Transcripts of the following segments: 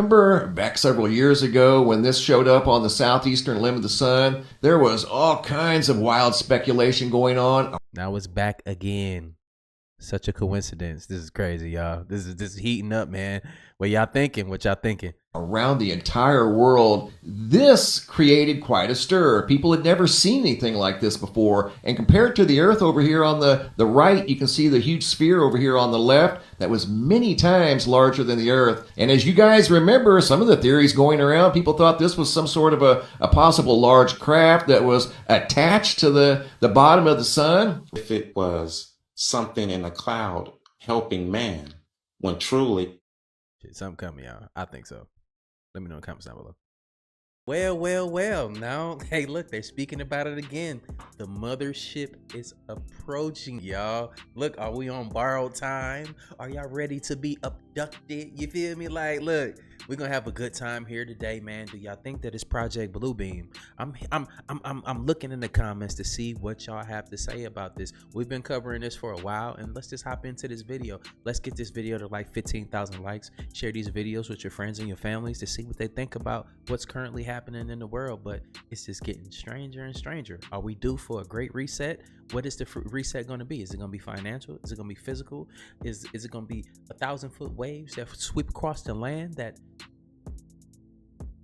remember back several years ago when this showed up on the southeastern limb of the sun? There was all kinds of wild speculation going on. Now it's back again. Such a coincidence. This is crazy, y'all. This is heating up, man. What y'all thinking? What y'all thinking? Around the entire world, this created quite a stir. People had never seen anything like this before. And compared to the Earth over here on the right, you can see the huge sphere over here on the left that was many times larger than the Earth. And as you guys remember, some of the theories going around, people thought this was some sort of a possible large craft that was attached to the bottom of the sun. If it was something in a cloud helping man, when truly... Shit, something coming, y'all. I think so. Let me know in the comments down below. Well. Now, hey, look, they're speaking about it again. The mothership is approaching, y'all. Look, are we on borrowed time? Are y'all ready to be abducted? You feel me? Like, look, we're gonna have a good time here today, man. Do y'all think that it's Project Bluebeam? I'm looking in the comments to see what y'all have to say about this. We've been covering this for a while, and let's just hop into this video. Let's get this video to like 15,000 likes. Share these videos with your friends and your families to see what they think about what's currently happening in the world. But it's just getting stranger and stranger. Are we due for a great reset? What is the reset going to be? Is it going to be financial? Is it going to be physical? Is it going to be 1,000-foot waves that sweep across the land? That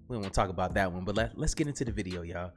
we don't want to talk about that one, but let's get into the video, y'all.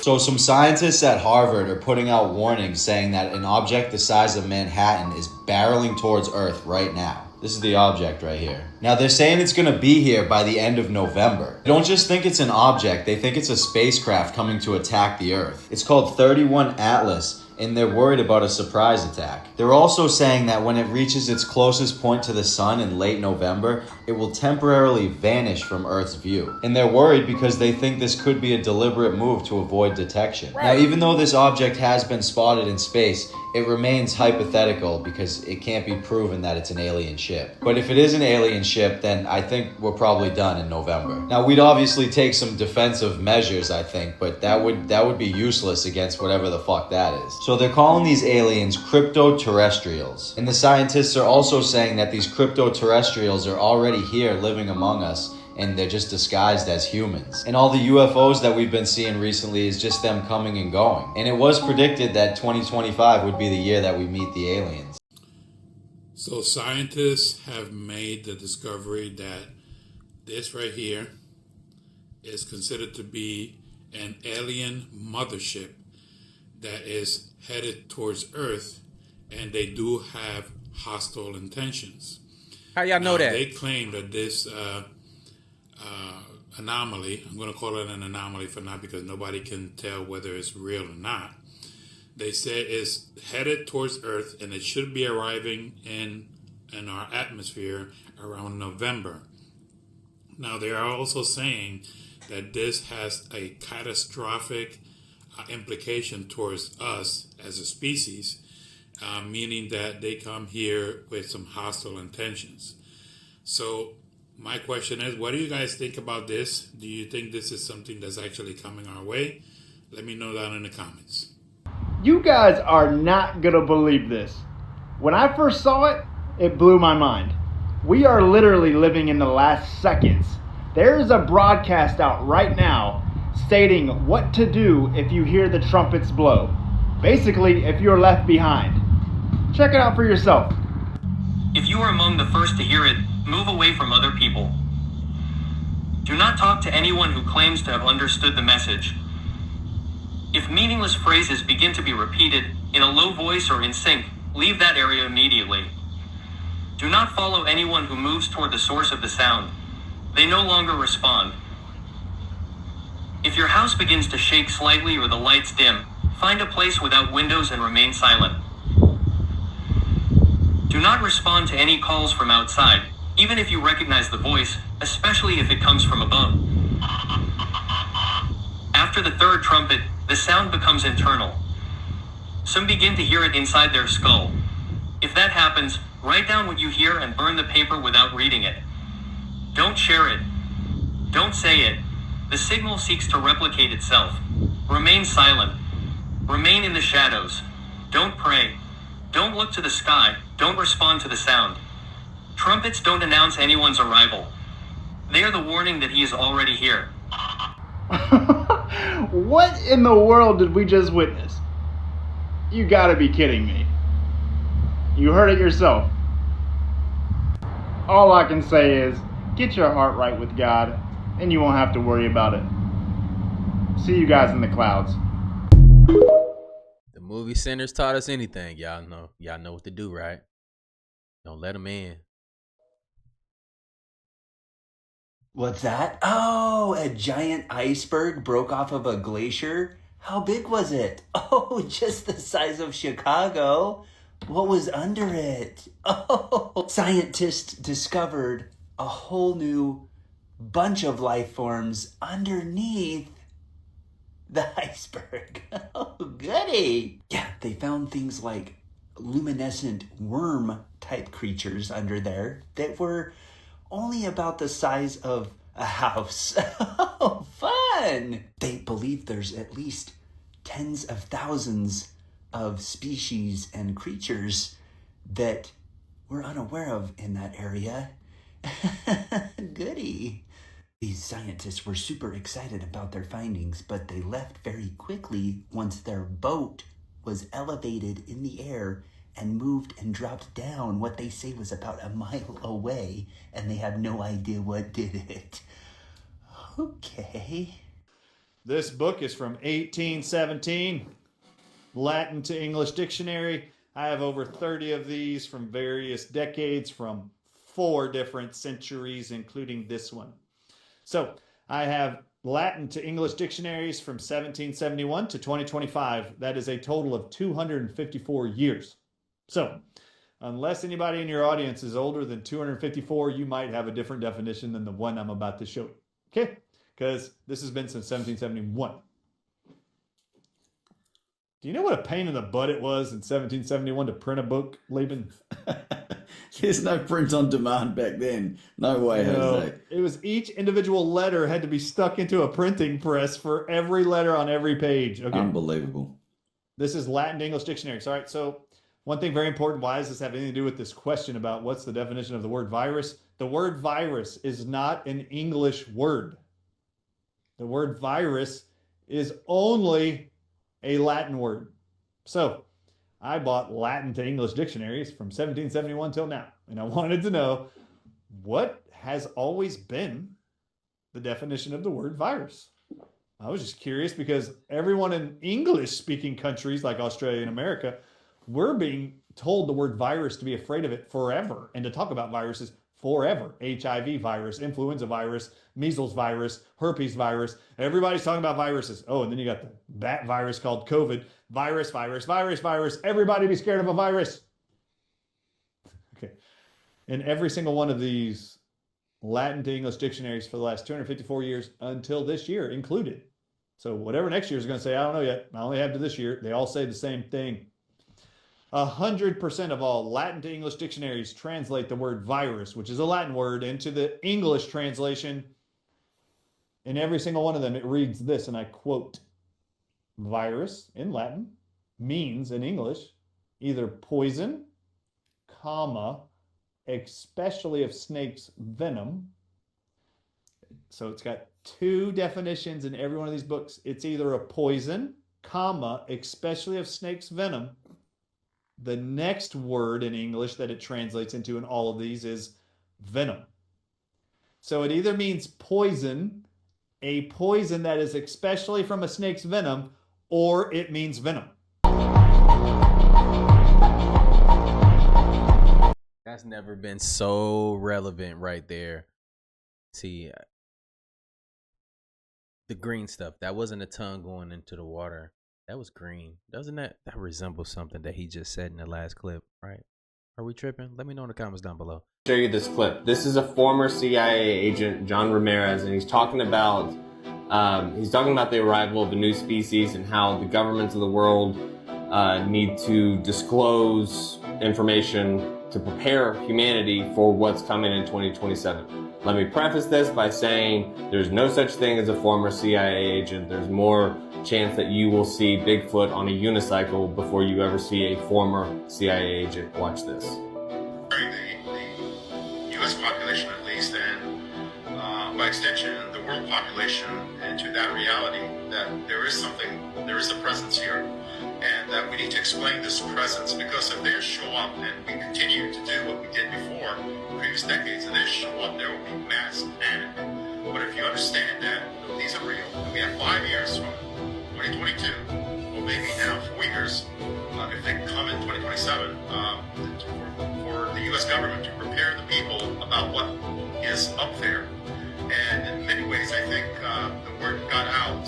So some scientists at Harvard are putting out warnings saying that an object the size of Manhattan is barreling towards Earth right now. This is the object right here. Now they're saying it's gonna be here by the end of November. They don't just think it's an object, they think it's a spacecraft coming to attack the Earth. It's called 31 Atlas, and they're worried about a surprise attack. They're also saying that when it reaches its closest point to the sun in late November, it will temporarily vanish from Earth's view. And they're worried because they think this could be a deliberate move to avoid detection. Now, even though this object has been spotted in space, it remains hypothetical because it can't be proven that it's an alien ship. But if it is an alien ship, then I think we're probably done in November. Now, we'd obviously take some defensive measures, I think, but that would be useless against whatever the fuck that is. So they're calling these aliens crypto-terrestrials. And the scientists are also saying that these crypto-terrestrials are already here living among us, and they're just disguised as humans. And all the UFOs that we've been seeing recently is just them coming and going. And it was predicted that 2025 would be the year that we meet the aliens. So scientists have made the discovery that this right here is considered to be an alien mothership that is headed towards Earth, and they do have hostile intentions. How y'all know that? They claim that this anomaly, I'm going to call it an anomaly for now because nobody can tell whether it's real or not. They say it's headed towards Earth, and it should be arriving in our atmosphere around November. Now, they are also saying that this has a catastrophic implication towards us as a species, meaning that they come here with some hostile intentions. So my question is, what do you guys think about this? Do you think this is something that's actually coming our way? Let me know down in the comments. You guys are not gonna believe this. When I first saw it, it blew my mind. We are literally living in the last seconds. There is a broadcast out right now stating what to do if you hear the trumpets blow. Basically, if you're left behind. Check it out for yourself. If you are among the first to hear it, move away from other people. Do not talk to anyone who claims to have understood the message. If meaningless phrases begin to be repeated in a low voice or in sync, leave that area immediately. Do not follow anyone who moves toward the source of the sound. They no longer respond. If your house begins to shake slightly or the lights dim, find a place without windows and remain silent. Do not respond to any calls from outside, even if you recognize the voice, especially if it comes from above. After the third trumpet, the sound becomes internal. Some begin to hear it inside their skull. If that happens, write down what you hear and burn the paper without reading it. Don't share it. Don't say it. The signal seeks to replicate itself. Remain silent. Remain in the shadows. Don't pray. Don't look to the sky. Don't respond to the sound. Trumpets don't announce anyone's arrival. They are the warning that he is already here. What in the world did we just witness? You gotta be kidding me. You heard it yourself. All I can say is, get your heart right with God, and you won't have to worry about it. See you guys in the clouds. The movie centers taught us anything. Y'all know what to do, right? Don't let them in. What's that? Oh, a giant iceberg broke off of a glacier? How big was it? Oh, just the size of Chicago. What was under it? Oh, scientists discovered a whole new bunch of life forms underneath the iceberg. Oh, goody. Yeah, they found things like luminescent worm type creatures under there that were only about the size of a house. Oh, fun! They believe there's at least tens of thousands of species and creatures that we're unaware of in that area. Goody. These scientists were super excited about their findings, but they left very quickly once their boat was elevated in the air and moved and dropped down what they say was about a mile away, and they have no idea what did it. Okay. This book is from 1817, Latin to English dictionary. I have over 30 of these from various decades, from 4 different centuries, including this one. So I have Latin to English dictionaries from 1771 to 2025. That is a total of 254 years. So unless anybody in your audience is older than 254, you might have a different definition than the one I'm about to show you. Okay? Because this has been since 1771. Do you know what a pain in the butt it was in 1771 to print a book, Laban? There's no print on demand back then. No way, Jose. It was each individual letter had to be stuck into a printing press for every letter on every page. Okay. Unbelievable. This is Latin to English dictionaries. All right, so one thing very important, why does this have anything to do with this question about what's the definition of the word virus? The word virus is not an English word. The word virus is only a Latin word. So I bought Latin to English dictionaries from 1771 till now, and I wanted to know what has always been the definition of the word virus. I was just curious because everyone in English-speaking countries like Australia and America, we're being told the word virus to be afraid of it forever and to talk about viruses forever. HIV virus, influenza virus, measles virus, herpes virus. Everybody's talking about viruses. Oh, and then you got the bat virus called COVID. Virus. Everybody be scared of a virus. Okay. In every single one of these Latin to English dictionaries for the last 254 years until this year included. So whatever next year is going to say, I don't know yet. I only have to this year. They all say the same thing. 100% of all Latin to English dictionaries translate the word virus, which is a Latin word, into the English translation. In every single one of them, it reads this, and I quote, virus in Latin means in English either poison, comma, especially of snake's venom. So it's got 2 definitions in every one of these books. It's either a poison, comma, especially of snake's venom. The next word in English that it translates into in all of these is venom. So it either means poison, a poison that is especially from a snake's venom, or it means venom. That's never been so relevant right there. See, the green stuff, that wasn't a tongue going into the water. That was green. Doesn't that resemble something that he just said in the last clip, right? Are we tripping? Let me know in the comments down below. Show you this clip. This is a former CIA agent, John Ramirez, and he's talking about the arrival of a new species and how the governments of the world need to disclose information to prepare humanity for what's coming in 2027. Let me preface this by saying there's no such thing as a former CIA agent. There's more chance that you will see Bigfoot on a unicycle before you ever see a former CIA agent. Watch this. The U.S. population at least, and extension, the world population into that reality that there is a presence here, and that we need to explain this presence, because if they show up and we continue to do what we did before, previous decades, and they show up, there will be mass panic. But if you understand that these are real, and we have 5 years from 2022, or maybe now 4 years, if they come in 2027, for the U.S. government to prepare the people about what is up there. And in many ways, I think the word got out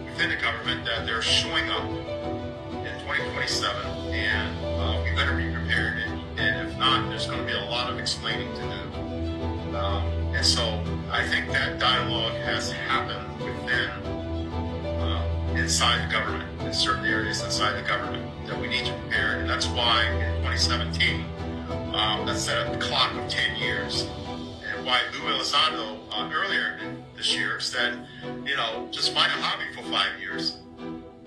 within the government that they're showing up in 2027, and we better be prepared. And if not, there's going to be a lot of explaining to do. And so I think that dialogue has happened within, inside the government, in certain areas inside the government, that we need to prepare. And that's why in 2017, that set a clock of 10 years. And why Lou Elizondo earlier this year said, just find a hobby for 5 years.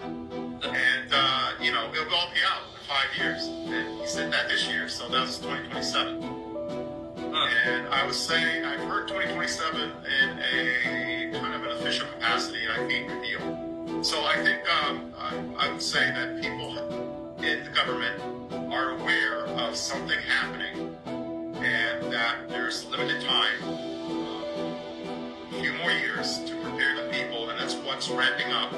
And, it'll all be out in 5 years. And he said that this year, so that's 2027. And I would say I've heard 2027 in a kind of an official capacity, I can't reveal. So I think I would say that people in the government are aware of something happening, and that there's limited time, a few more years to prepare the people, and that's what's ramping up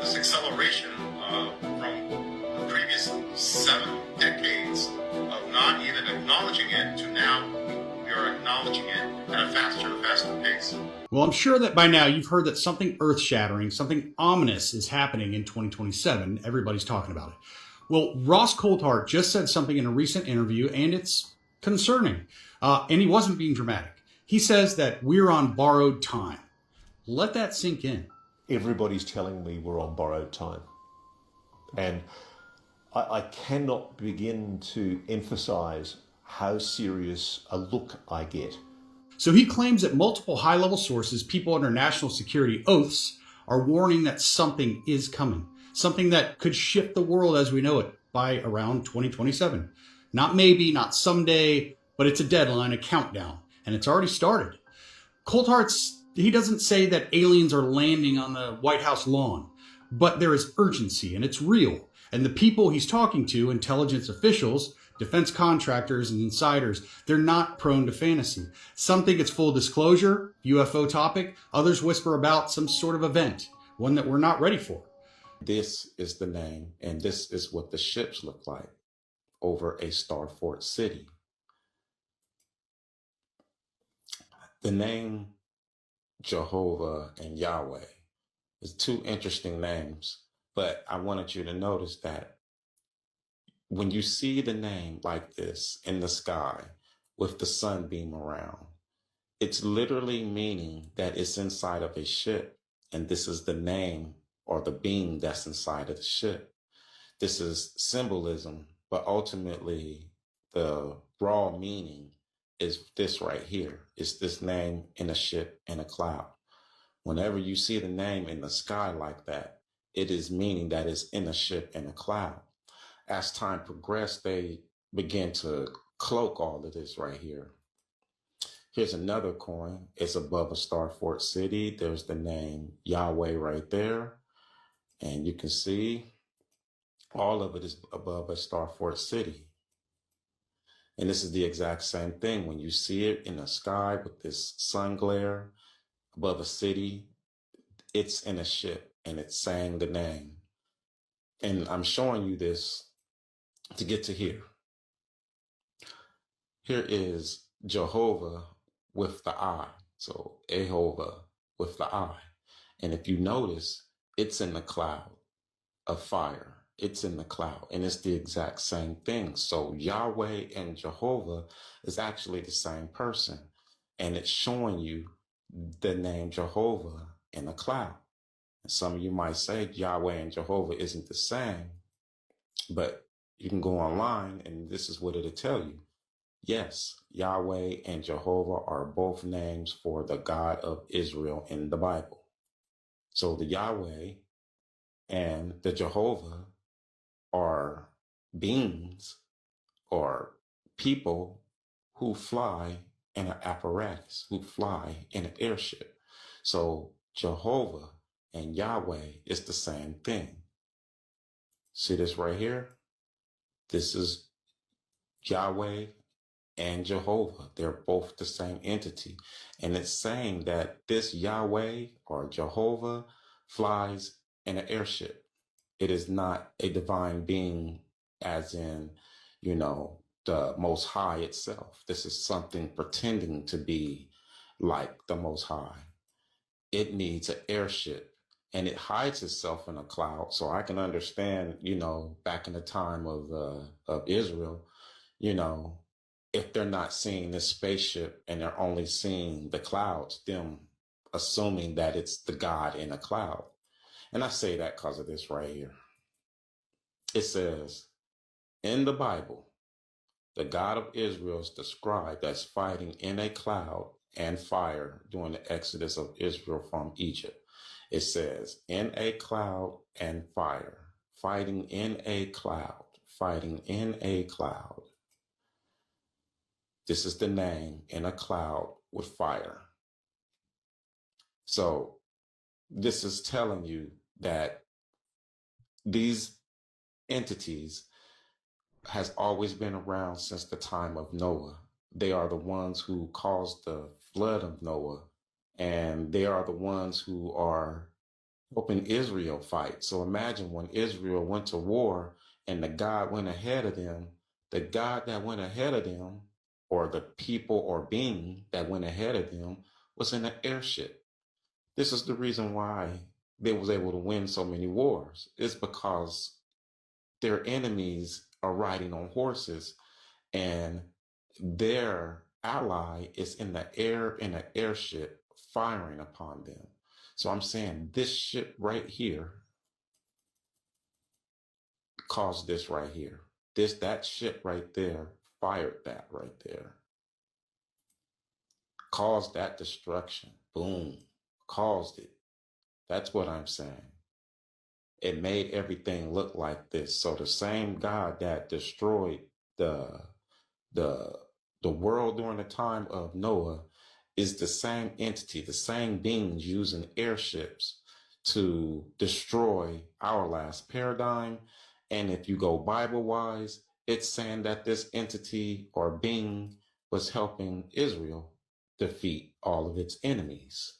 this acceleration from the previous 7 decades of not even acknowledging it to now we are acknowledging it at a faster and faster pace. Well, I'm sure that by now you've heard that something earth-shattering, something ominous is happening in 2027. Everybody's talking about it. Well, Ross Coulthart just said something in a recent interview, and it's concerning. And he wasn't being dramatic. He says that we're on borrowed time. Let that sink in. Everybody's telling me we're on borrowed time. And I cannot begin to emphasize how serious a look I get. So he claims that multiple high-level sources, people under national security oaths, are warning that something is coming. Something that could shift the world as we know it by around 2027. Not maybe, not someday, but it's a deadline, a countdown, and it's already started. He doesn't say that aliens are landing on the White House lawn, but there is urgency, and it's real. And the people he's talking to, intelligence officials, defense contractors, and insiders, they're not prone to fantasy. Some think it's full disclosure, UFO topic. Others whisper about some sort of event, one that we're not ready for. This is the name, and this is what the ships look like over a Starfort city. The name Jehovah and Yahweh is 2 interesting names, but I wanted you to notice that when you see the name like this in the sky with the sunbeam around, it's literally meaning that it's inside of a ship, and this is the name or the being that's inside of the ship. This is symbolism, but ultimately the raw meaning is this right here. It's this name in a ship in a cloud. Whenever you see the name in the sky like that, it is meaning that it's in a ship in a cloud. As time progressed, they began to cloak all of this right here. Here's another coin. It's above a Starfort city. There's the name Yahweh right there. And you can see all of it is above a Starfort city. And this is the exact same thing. When you see it in the sky with this sun glare above a city, it's in a ship and it's saying the name. And I'm showing you this to get to here. Here is Jehovah with the I. So Jehovah with the I. And if you notice, it's in the cloud of fire. It's in the cloud, and it's the exact same thing. So Yahweh and Jehovah is actually the same person, and it's showing you the name Jehovah in a cloud. And some of you might say Yahweh and Jehovah isn't the same, but you can go online, and this is what it'll tell you. Yes, Yahweh and Jehovah are both names for the God of Israel in the Bible. So the Yahweh and the Jehovah are beings or people who fly and an apparatus who fly in an airship. So Jehovah and Yahweh is the same thing. See this right here? This is Yahweh and Jehovah. They're both the same entity. And it's saying that this Yahweh or Jehovah flies in an airship. It is not a divine being as in, the Most High itself. This is something pretending to be like the Most High. It needs an airship and it hides itself in a cloud. So I can understand, back in the time of Israel, if they're not seeing this spaceship and they're only seeing the clouds, them assuming that it's the God in a cloud. And I say that because of this right here. It says in the Bible, the God of Israel is described as fighting in a cloud and fire during the exodus of Israel from Egypt. It says in a cloud and fire, fighting in a cloud, fighting in a cloud. This is the name, in a cloud with fire. So this is telling you that these entities has always been around since the time of Noah. They are the ones who caused the flood of Noah, and they are the ones who are helping Israel fight. So imagine when Israel went to war and the God went ahead of them, the God that went ahead of them, or the people or being that went ahead of them, was in an airship. This is the reason why they was able to win so many wars. It's because their enemies are riding on horses and their ally is in the air in an airship firing upon them. So I'm saying this ship right here caused this right here. That ship right there fired that right there. Caused that destruction. Boom. Caused it. That's what I'm saying. It made everything look like this. So the same God that destroyed the world during the time of Noah is the same entity, the same beings using airships to destroy our last paradigm. And if you go Bible-wise, it's saying that this entity or being was helping Israel defeat all of its enemies.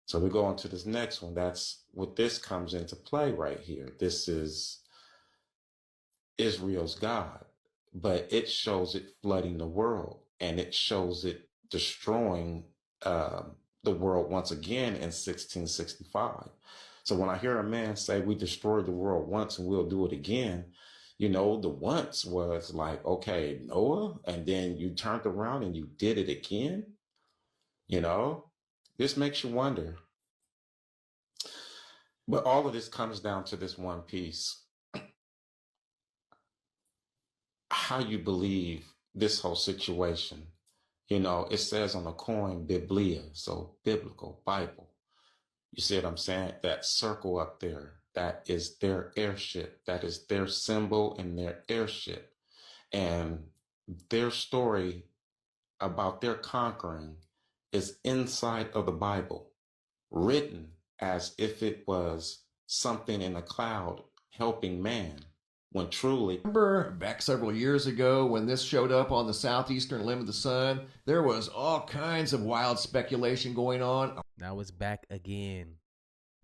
So we go on to this next one. That's what this comes into play right here. This is Israel's God, but it shows it flooding the world, and it shows it destroying the world once again in 1665. So when I hear a man say we destroyed the world once and we'll do it again, the once was like, okay, Noah, and then you turned around and you did it again. This makes you wonder. But all of this comes down to this one piece. How you believe this whole situation. It says on the coin, Biblia, so biblical, Bible. You see what I'm saying? That circle up there, that is their airship. That is their symbol in their airship. And their story about their conquering is inside of the Bible, written as if it was something in a cloud helping man, when truly... Remember back several years ago when this showed up on the southeastern limb of the sun? There was all kinds of wild speculation going on. Now it's back again.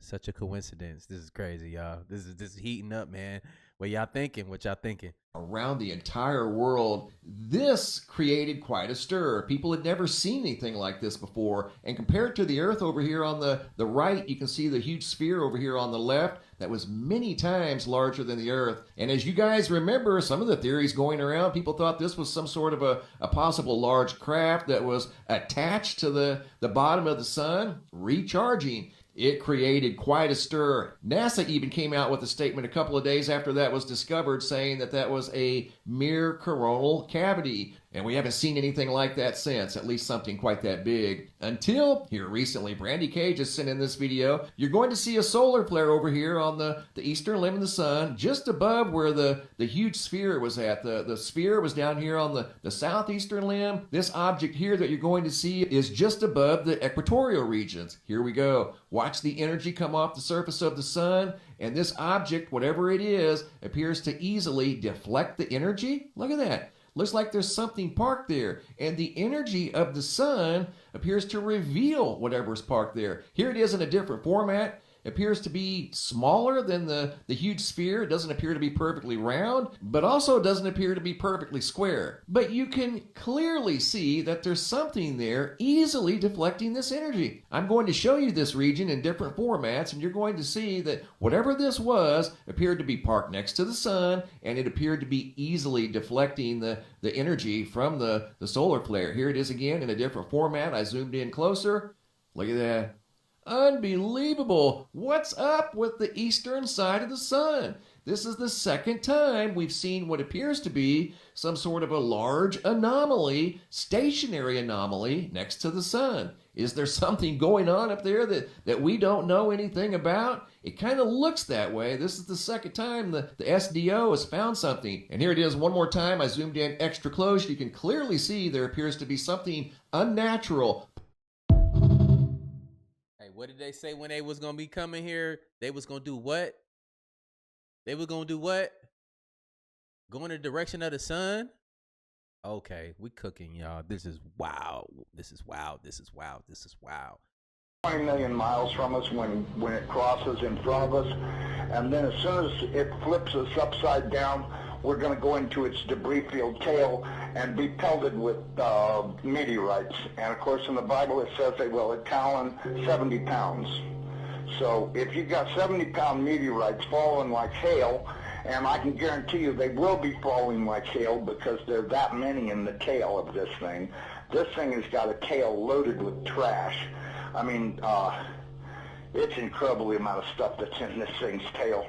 Such a coincidence. This is crazy, y'all. This is heating up, man. What y'all thinking? Around the entire world, this created quite a stir. People had never seen anything like this before. And compared to the Earth over here on the right, you can see the huge sphere over here on the left that was many times larger than the Earth. And as you guys remember, some of the theories going around, people thought this was some sort of a possible large craft that was attached to the bottom of the sun, recharging. It created quite a stir. NASA even came out with a statement a couple of days after that was discovered saying that was a mere coronal cavity. And we haven't seen anything like that since, at least something quite that big. Until, here recently, Brandy Cage has sent in this video, you're going to see a solar flare over here on the eastern limb of the sun, just above where the huge sphere was at. The sphere was down here on the southeastern limb. This object here that you're going to see is just above the equatorial regions. Here we go. Watch the energy come off the surface of the sun, and this object, whatever it is, appears to easily deflect the energy. Look at that. Looks like there's something parked there, and the energy of the sun appears to reveal whatever's parked there. Here it is in a different format. It appears to be smaller than the huge sphere. It doesn't appear to be perfectly round, but also doesn't appear to be perfectly square. But you can clearly see that there's something there easily deflecting this energy. I'm going to show you this region in different formats, and you're going to see that whatever this was appeared to be parked next to the sun, and it appeared to be easily deflecting the energy from the solar flare. Here it is again in a different format. I zoomed in closer. Look at that. Unbelievable. What's up with the eastern side of the sun? This is the second time we've seen what appears to be some sort of a large anomaly, stationary anomaly next to the sun. Is there something going on up there that we don't know anything about? It kind of looks that way. This is the second time the SDO has found something. And here it is one more time. I zoomed in extra close. You can clearly see there appears to be something unnatural. What did they say when they was gonna be coming here? They was gonna do what? They was gonna do what? Go in the direction of the sun? Okay, we cooking, y'all. This is wow. This is wow. This is wow. This is wow. 20 million miles from us when it crosses in front of us, and then as soon as it flips us upside down, we're going to go into its debris field tail and be pelted with meteorites. And of course in the Bible it says they will at Talon 70 pounds. So if you've got 70-pound meteorites falling like hail, and I can guarantee you they will be falling like hail because there are that many in the tail of this thing. This thing has got a tail loaded with trash. I mean, it's incredible the amount of stuff that's in this thing's tail.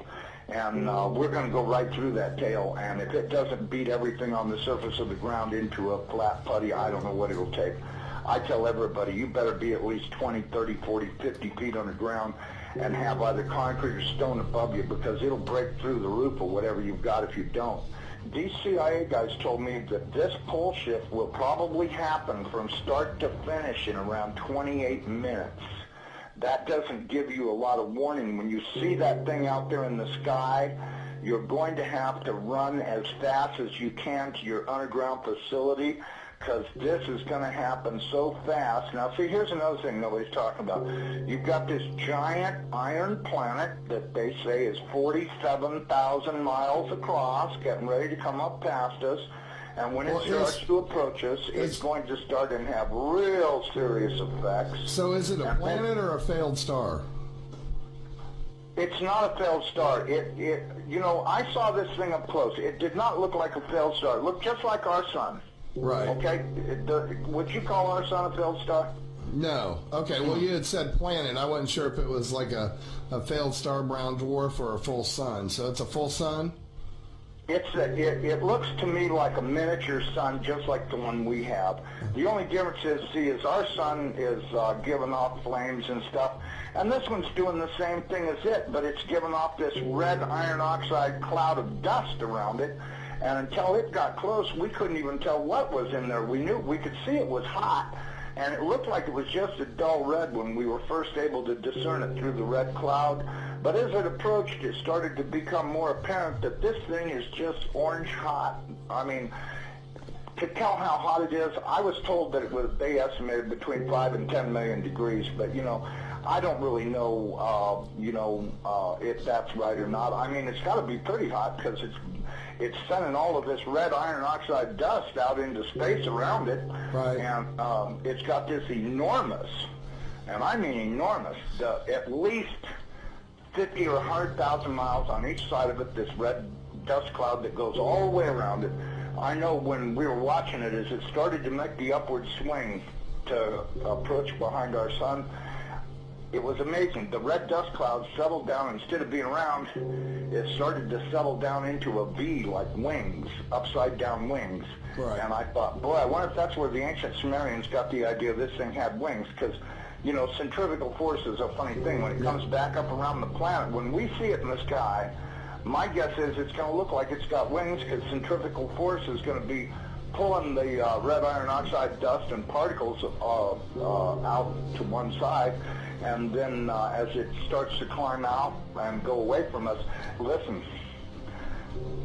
And we're going to go right through that tail, and if it doesn't beat everything on the surface of the ground into a flat putty, I don't know what it'll take. I tell everybody, you better be at least 20, 30, 40, 50 feet on the ground and have either concrete or stone above you, because it'll break through the roof or whatever you've got if you don't. These CIA guys told me that this pole shift will probably happen from start to finish in around 28 minutes. That doesn't give you a lot of warning. When you see that thing out there in the sky, you're going to have to run as fast as you can to your underground facility, because this is going to happen so fast. Now, see, here's another thing nobody's talking about. You've got this giant iron planet that they say is 47,000 miles across, getting ready to come up past us. And when it starts to approach us, it's going to start and have real serious effects. So is it a planet or a failed star? It's not a failed star. You know, I saw this thing up close. It did not look like a failed star. It looked just like our sun. Right. Okay? Would you call our sun a failed star? No. Okay, well, you had said planet. I wasn't sure if it was like a failed star, brown dwarf, or a full sun. So it's a full sun? It looks to me like a miniature sun, just like the one we have. The only difference is our sun is giving off flames and stuff, and this one's doing the same thing as it, but it's giving off this red iron oxide cloud of dust around it, and until it got close, we couldn't even tell what was in there. We could see it was hot, and it looked like it was just a dull red when we were first able to discern it through the red cloud. But as it approached, it started to become more apparent that this thing is just orange hot. I mean, to tell how hot it is, I was told that they estimated between 5 and 10 million degrees, but you know, I don't really know, if that's right or not. I mean, it's got to be pretty hot because it's sending all of this red iron oxide dust out into space around it. Right. And it's got this enormous, and I mean enormous, at least 50 or 100,000 miles on each side of it, this red dust cloud that goes all the way around it. I know when we were watching it, as it started to make the upward swing to approach behind our sun, it was amazing. The red dust clouds settled down. Instead of being round, it started to settle down into a V, like wings, upside down wings. Right. And I thought, boy, I wonder if that's where the ancient Sumerians got the idea this thing had wings, because, you know, centrifugal force is a funny thing. When it comes back up around the planet, when we see it in the sky, my guess is it's going to look like it's got wings, because centrifugal force is going to be pulling the red iron oxide dust and particles out to one side, and then as it starts to climb out and go away from us, listen,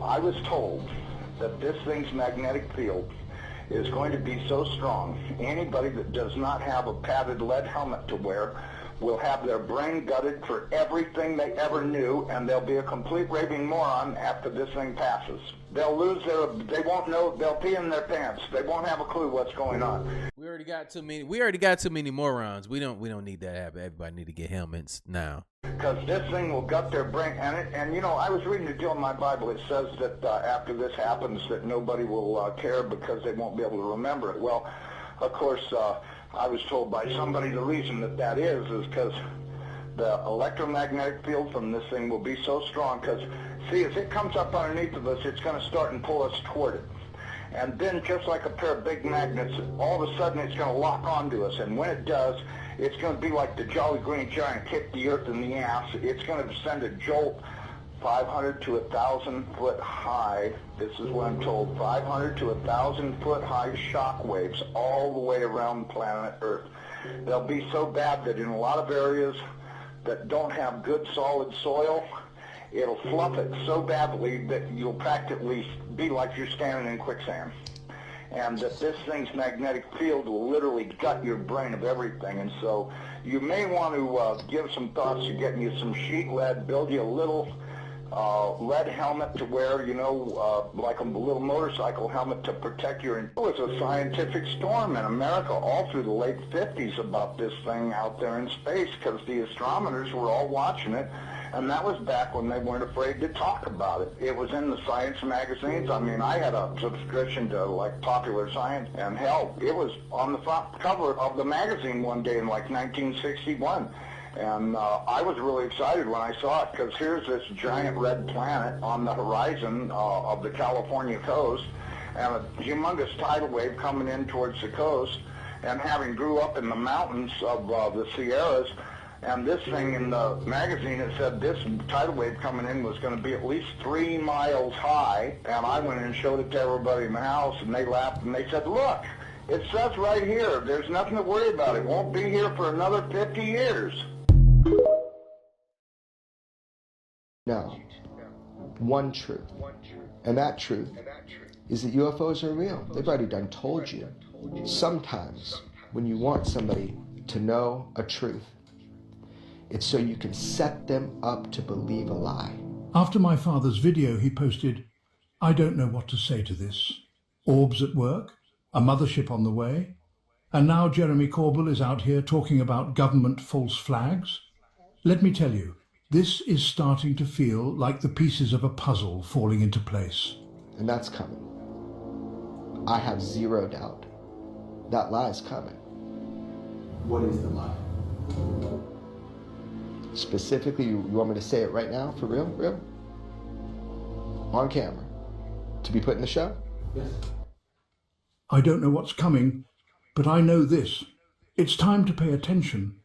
I was told that this thing's magnetic field is going to be so strong, anybody that does not have a padded lead helmet to wear will have their brain gutted for everything they ever knew, and they'll be a complete raving moron after this thing passes. They'll lose they won't know, they'll pee in their pants. They won't have a clue what's going on. We already got too many morons. We don't need that to happen. Everybody need to get helmets now. Because this thing will gut their brain, and you know, I was reading a deal in my Bible. It says that after this happens, that nobody will care because they won't be able to remember it. Well, of course, I was told by somebody the reason that is because the electromagnetic field from this thing will be so strong. Because, see, as it comes up underneath of us, it's going to start and pull us toward it. And then, just like a pair of big magnets, all of a sudden it's going to lock onto us. And when it does, it's going to be like the Jolly Green Giant hit the earth in the ass. It's going to send a jolt 500 to 1,000 foot high. This is what I'm told. 500 to 1,000 foot high shock waves all the way around planet Earth. They'll be so bad that in a lot of areas that don't have good solid soil, it'll fluff it so badly that you'll practically be like you're standing in quicksand. And that this thing's magnetic field will literally gut your brain of everything. And so you may want to give some thoughts to getting you some sheet lead, build you a little lead helmet to wear, you know, like a little motorcycle helmet to protect your... It was a scientific storm in America all through the late 50s about this thing out there in space, because the astronomers were all watching it, and that was back when they weren't afraid to talk about it. It was in the science magazines. I mean, I had a subscription to, like, Popular Science, and hell, it was on the front cover of the magazine one day in, like, 1961. And I was really excited when I saw it, because here's this giant red planet on the horizon of the California coast, and a humongous tidal wave coming in towards the coast, and having grew up in the mountains of the Sierras, and this thing in the magazine, it said this tidal wave coming in was going to be at least 3 miles high, and I went and showed it to everybody in the house, and they laughed, and they said, look, it says right here, there's nothing to worry about. It won't be here for another 50 years. No. One truth. And that truth is that UFOs are real. They've already done told you. Sometimes when you want somebody to know a truth, it's so you can set them up to believe a lie. After my father's video, he posted, "I don't know what to say to this. Orbs at work, a mothership on the way, and now Jeremy Corbell is out here talking about government false flags. Let me tell you, this is starting to feel like the pieces of a puzzle falling into place." And that's coming. I have zero doubt. That lie is coming. What is the lie? Specifically, you want me to say it right now? For real? Real? On camera. To be put in the show? Yes. I don't know what's coming, but I know this. It's time to pay attention.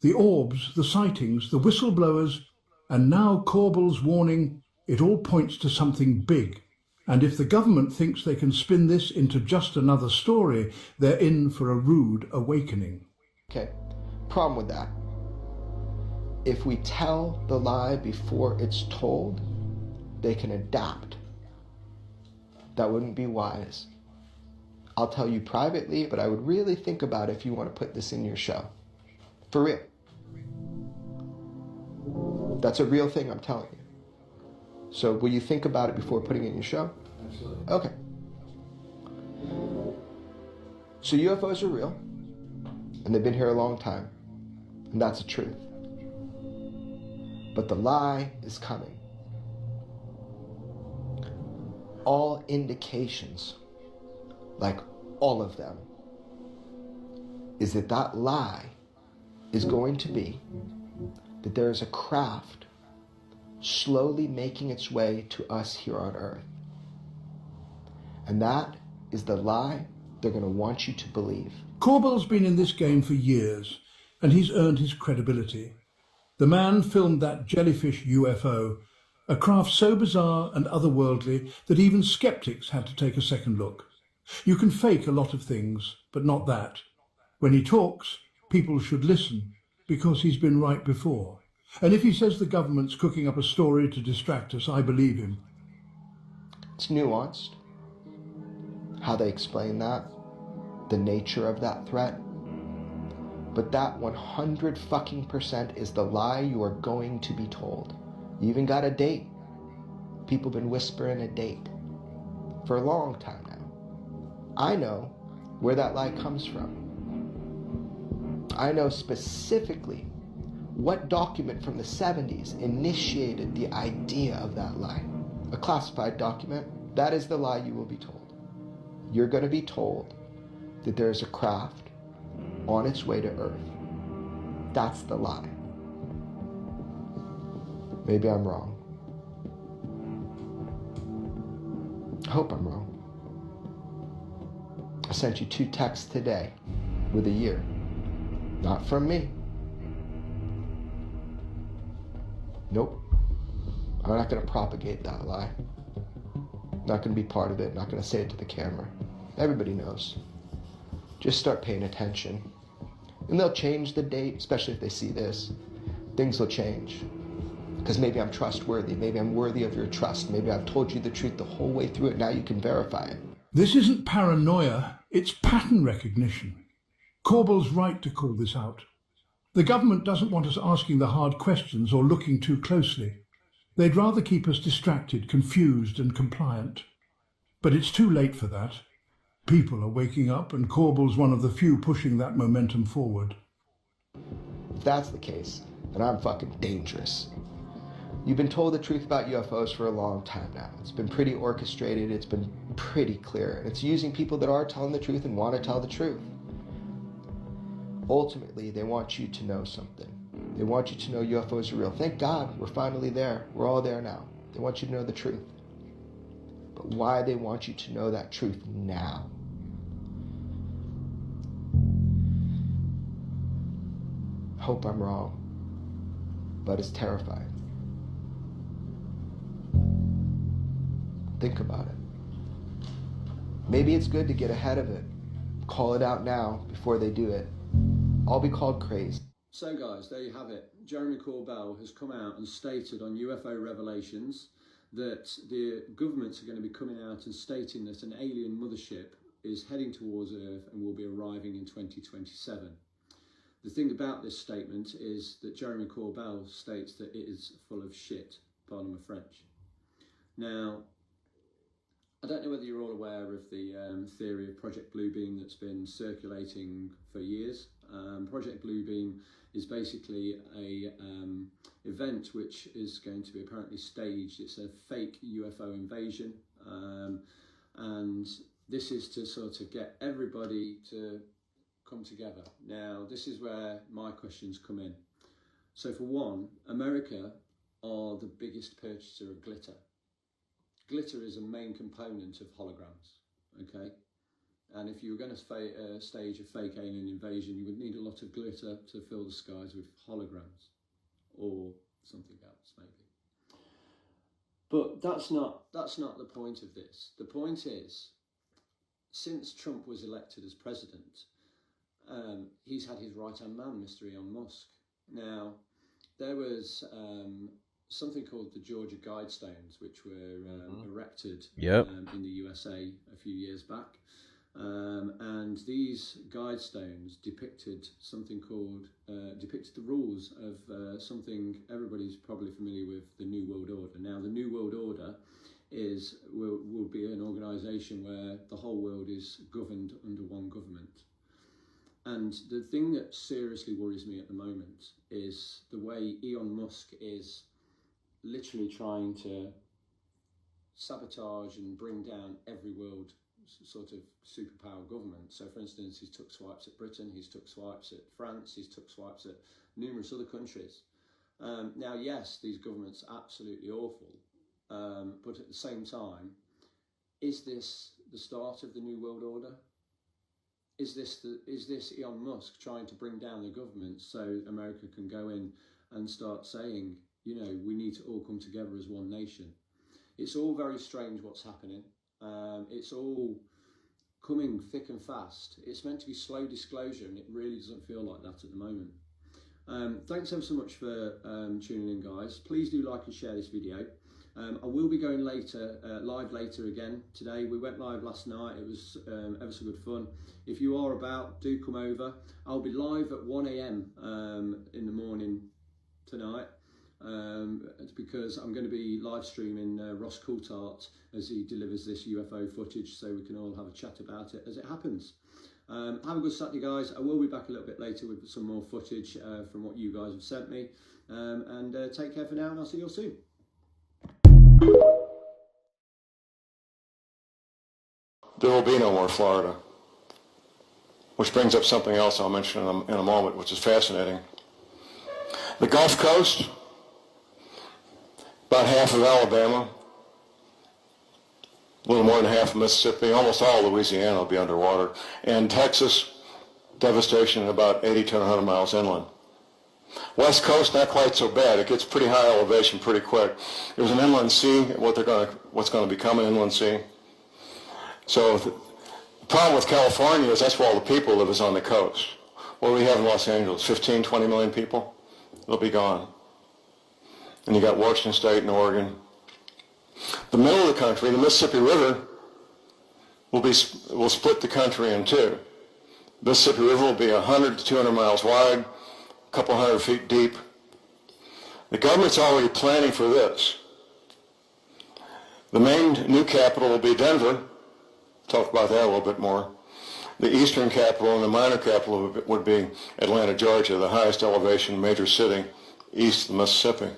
The orbs, the sightings, the whistleblowers, and now Corbell's warning, it all points to something big. And if the government thinks they can spin this into just another story, they're in for a rude awakening. Okay, problem with that. If we tell the lie before it's told, they can adapt. That wouldn't be wise. I'll tell you privately, but I would really think about if you want to put this in your show. For real. That's a real thing, I'm telling you. So will you think about it before putting it in your show? Absolutely. Okay. So UFOs are real, and they've been here a long time, and that's the truth. But the lie is coming. All indications, like all of them, is that that lie is going to be that there is a craft slowly making its way to us here on Earth. And that is the lie they're going to want you to believe. Corbell's been in this game for years, and he's earned his credibility. The man filmed that jellyfish UFO, a craft so bizarre and otherworldly that even skeptics had to take a second look. You can fake a lot of things, but not that. When he talks, people should listen, because he's been right before. And if he says the government's cooking up a story to distract us, I believe him. It's nuanced, how they explain that, the nature of that threat. But that 100% is the lie you are going to be told. You even got a date. People been whispering a date for a long time now. I know where that lie comes from. I know specifically what document from the 70s initiated the idea of that lie. A classified document. That is the lie you will be told. You're going to be told that there is a craft on its way to Earth. That's the lie. Maybe I'm wrong. I hope I'm wrong. I sent you 2 texts today with a year. Not from me. Nope. I'm not going to propagate that lie. Not going to be part of it. Not going to say it to the camera. Everybody knows. Just start paying attention. And they'll change the date, especially if they see this. Things will change. Because maybe I'm trustworthy. Maybe I'm worthy of your trust. Maybe I've told you the truth the whole way through it. Now you can verify it. This isn't paranoia, it's pattern recognition. Corbell's right to call this out. The government doesn't want us asking the hard questions or looking too closely. They'd rather keep us distracted, confused and compliant. But it's too late for that. People are waking up and Corbell's one of the few pushing that momentum forward. If that's the case, then I'm fucking dangerous. You've been told the truth about UFOs for a long time now. It's been pretty orchestrated, it's been pretty clear, and it's using people that are telling the truth and want to tell the truth. Ultimately, they want you to know something. They want you to know UFOs are real. Thank God we're finally there. We're all there now. They want you to know the truth. But why they want you to know that truth now? Hope I'm wrong, but it's terrifying. Think about it. Maybe it's good to get ahead of it. Call it out now before they do it. I'll be called crazy. So guys, there you have it. Jeremy Corbell has come out and stated on UFO Revelations that the governments are going to be coming out and stating that an alien mothership is heading towards Earth and will be arriving in 2027. The thing about this statement is that Jeremy Corbell states that it is full of shit, pardon my French. Now, I don't know whether you're all aware of the theory of Project Bluebeam that's been circulating for years. Project Bluebeam is basically a event which is going to be apparently staged. It's a fake UFO invasion, and this is to sort of get everybody to come together. Now, this is where my questions come in. So for one, America are the biggest purchaser of glitter. Glitter is a main component of holograms, okay? And if you were going to stage a fake alien invasion, you would need a lot of glitter to fill the skies with holograms, or something else maybe. But that's not the point of this. The point is, since Trump was elected as president, he's had his right-hand man, Mr. Elon Musk. Now, there was something called the Georgia Guidestones, which were erected in the USA a few years back. And these guidestones depicted something called, depicted the rules of something everybody's probably familiar with, the New World Order. Now, the New World Order will be an organisation where the whole world is governed under one government. And the thing that seriously worries me at the moment is the way Elon Musk is literally trying to sabotage and bring down every world sort of superpower government. So, for instance, he's took swipes at Britain, he's took swipes at France, he's took swipes at numerous other countries. Now, yes, these governments are absolutely awful, but at the same time, is this the start of the New World Order? Is this Elon Musk trying to bring down the government so America can go in and start saying, you know, we need to all come together as one nation? It's all very strange what's happening. It's all coming thick and fast. It's meant to be slow disclosure, and it really doesn't feel like that at the moment. Thanks ever so much for tuning in, guys. Please do like and share this video. I will be going live later again today. We went live last night. It was ever so good fun. If you are about, do come over. I'll be live at 1 a.m. In the morning tonight. It's because I'm going to be live streaming Ross Coulthart as he delivers this UFO footage, so we can all have a chat about it as it happens. Have a good Saturday, guys. I will be back a little bit later with some more footage from what you guys have sent me. And take care for now, and I'll see you all soon. There will be no more Florida. Which brings up something else I'll mention in a moment, which is fascinating. The Gulf Coast, about half of Alabama, a little more than half of Mississippi, almost all of Louisiana will be underwater, and Texas, devastation about 80 to 100 miles inland. West Coast, not quite so bad. It gets pretty high elevation pretty quick. There's an inland sea, what's going to become an inland sea. So the problem with California is that's where all the people live, is on the coast. What do we have in Los Angeles? 15, 20 million people? They'll be gone. And you got Washington State and Oregon. The middle of the country, the Mississippi River, will split the country in two. The Mississippi River will be 100 to 200 miles wide, a couple hundred feet deep. The government's already planning for this. The main new capital will be Denver. Talk about that a little bit more. The eastern capital and the minor capital would be Atlanta, Georgia, the highest elevation major city east of the Mississippi.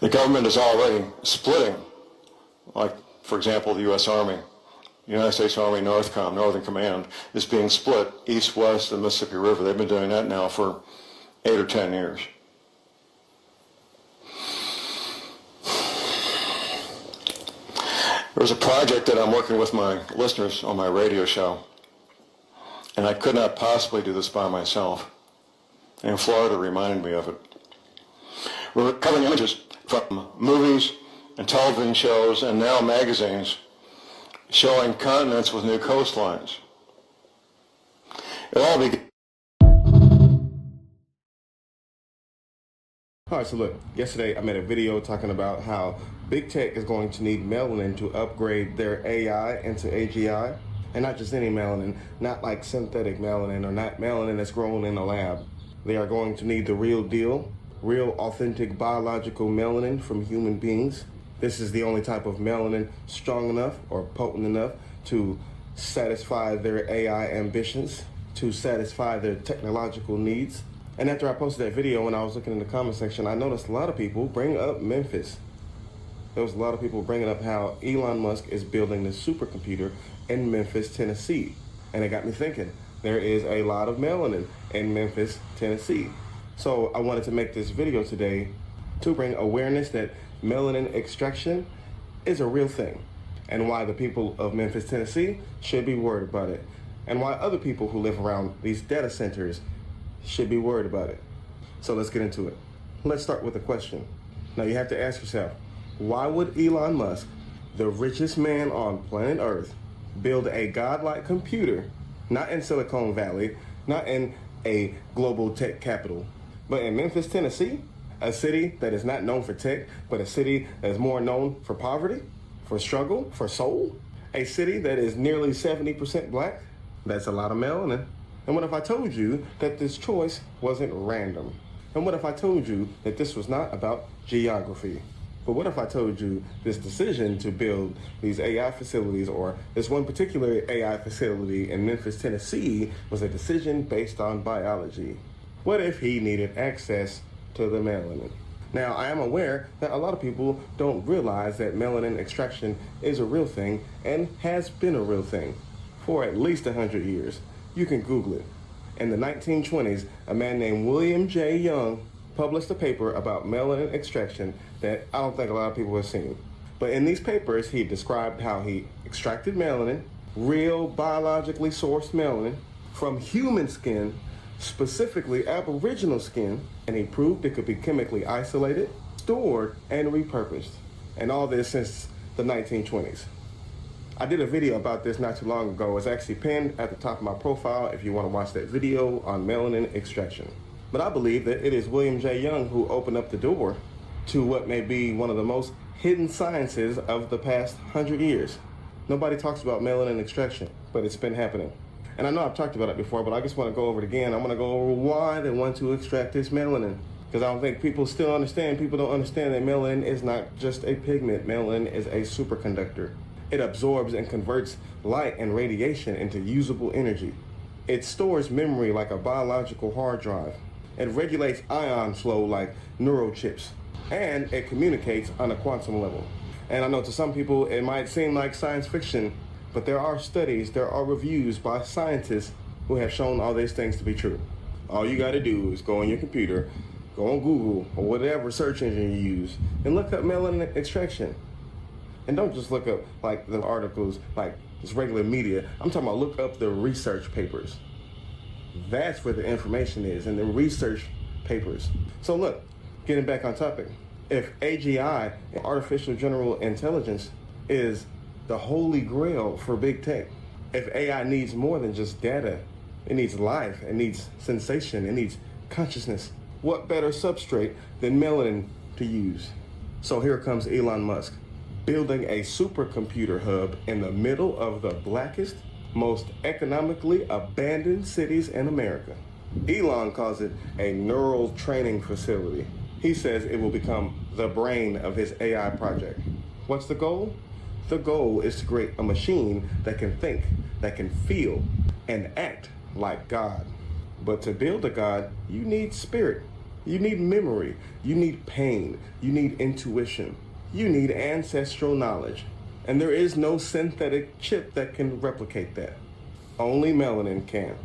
The government is already splitting, like, for example, the U.S. Army. The United States Army NORTHCOM, Northern Command, is being split east-west of the Mississippi River. They've been doing that now for 8 or 10 years. There's a project that I'm working with my listeners on my radio show, and I could not possibly do this by myself. And Florida reminded me of it. We're covering images from movies and television shows and now magazines showing continents with new coastlines. It all began. All right, so look, yesterday I made a video talking about how big tech is going to need melanin to upgrade their AI into AGI. And not just any melanin, not like synthetic melanin or not melanin that's grown in a lab. They are going to need the real deal, real authentic biological melanin from human beings. This is the only type of melanin strong enough or potent enough to satisfy their AI ambitions, to satisfy their technological needs. And after I posted that video, when I was looking in the comment section, I noticed a lot of people bring up Memphis. There was a lot of people bringing up how Elon Musk is building this supercomputer in Memphis, Tennessee. And it got me thinking, there is a lot of melanin in Memphis, Tennessee. So I wanted to make this video today to bring awareness that melanin extraction is a real thing, and why the people of Memphis, Tennessee should be worried about it, and why other people who live around these data centers should be worried about it. So let's get into it. Let's start with a question. Now you have to ask yourself, why would Elon Musk, the richest man on planet Earth, build a godlike computer, not in Silicon Valley, not in a global tech capital, but in Memphis, Tennessee, a city that is not known for tech, but a city that is more known for poverty, for struggle, for soul, a city that is nearly 70% black? That's a lot of melanin. And what if I told you that this choice wasn't random? And what if I told you that this was not about geography? But what if I told you this decision to build these AI facilities, or this one particular AI facility in Memphis, Tennessee, was a decision based on biology? What if he needed access to the melanin? Now, I am aware that a lot of people don't realize that melanin extraction is a real thing and has been a real thing for at least 100 years. You can Google it. In the 1920s, a man named William J. Young published a paper about melanin extraction that I don't think a lot of people have seen. But in these papers, he described how he extracted melanin, real biologically sourced melanin, from human skin, specifically aboriginal skin, and he proved it could be chemically isolated, stored, and repurposed. And all this since the 1920s. I did a video about this not too long ago. It's actually pinned at the top of my profile if you want to watch that video on melanin extraction. But I believe that it is William J. Young who opened up the door to what may be one of the most hidden sciences of the past 100 years. Nobody talks about melanin extraction, but it's been happening. And I know I've talked about it before, but I just want to go over it again. I'm going to go over why they want to extract this melanin. Because I don't think people still understand. People don't understand that melanin is not just a pigment. Melanin is a superconductor. It absorbs and converts light and radiation into usable energy. It stores memory like a biological hard drive. It regulates ion flow like neurochips. And it communicates on a quantum level. And I know to some people it might seem like science fiction, but there are studies, there are reviews by scientists who have shown all these things to be true. All you got to do is go on your computer, go on Google or whatever search engine you use, and look up melanin extraction. And don't just look up like the articles, like just regular media. I'm talking about look up the research papers. That's where the information is, in the research papers. So look, getting back on topic, if AGI, artificial general intelligence, is the holy grail for big tech, if AI needs more than just data, it needs life, it needs sensation, it needs consciousness, what better substrate than melanin to use? So here comes Elon Musk, building a supercomputer hub in the middle of the blackest, most economically abandoned cities in America. Elon calls it a neural training facility. He says it will become the brain of his AI project. What's the goal? The goal is to create a machine that can think, that can feel, and act like God. But to build a God, you need spirit. You need memory. You need pain. You need intuition. You need ancestral knowledge. And there is no synthetic chip that can replicate that. Only melanin can.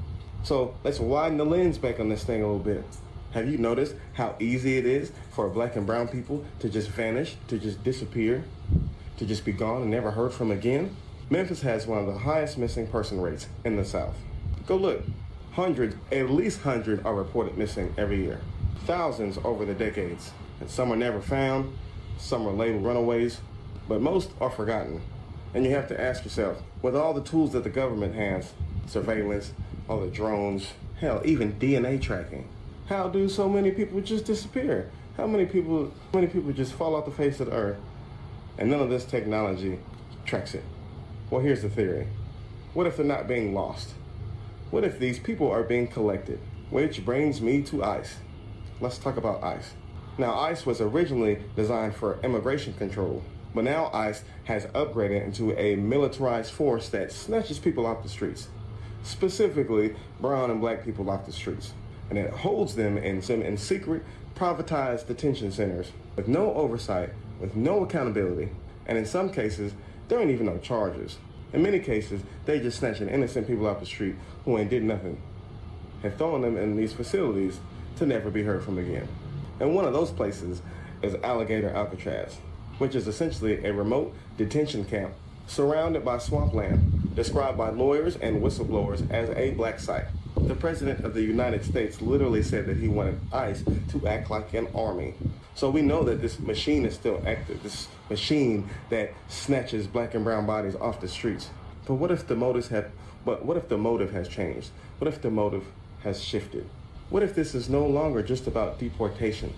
So let's widen the lens back on this thing a little bit. Have you noticed how easy it is for black and brown people to just vanish, to just disappear, to just be gone and never heard from again? Memphis has one of the highest missing person rates in the South. Go look. Hundreds, at least 100 are reported missing every year. Thousands over the decades. And some are never found, some are labeled runaways, but most are forgotten. And you have to ask yourself, with all the tools that the government has, surveillance, all the drones, hell, even DNA tracking, how do so many people just disappear? How many people just fall off the face of the earth and none of this technology tracks it? Well, here's the theory. What if they're not being lost? What if these people are being collected? Which brings me to ICE. Let's talk about ICE. Now, ICE was originally designed for immigration control, but now ICE has upgraded into a militarized force that snatches people off the streets, specifically brown and black people off the streets. And it holds them in secret, privatized detention centers with no oversight, with no accountability, and in some cases, there ain't even no charges. In many cases, they just snatching innocent people off the street who ain't did nothing and throwing them in these facilities to never be heard from again. And one of those places is Alligator Alcatraz, which is essentially a remote detention camp surrounded by swampland, described by lawyers and whistleblowers as a black site. The President of the United States literally said that he wanted ICE to act like an army. So we know that this machine is still active, this machine that snatches black and brown bodies off the streets. But what if the motive has changed? What if the motive has shifted? What if this is no longer just about deportation?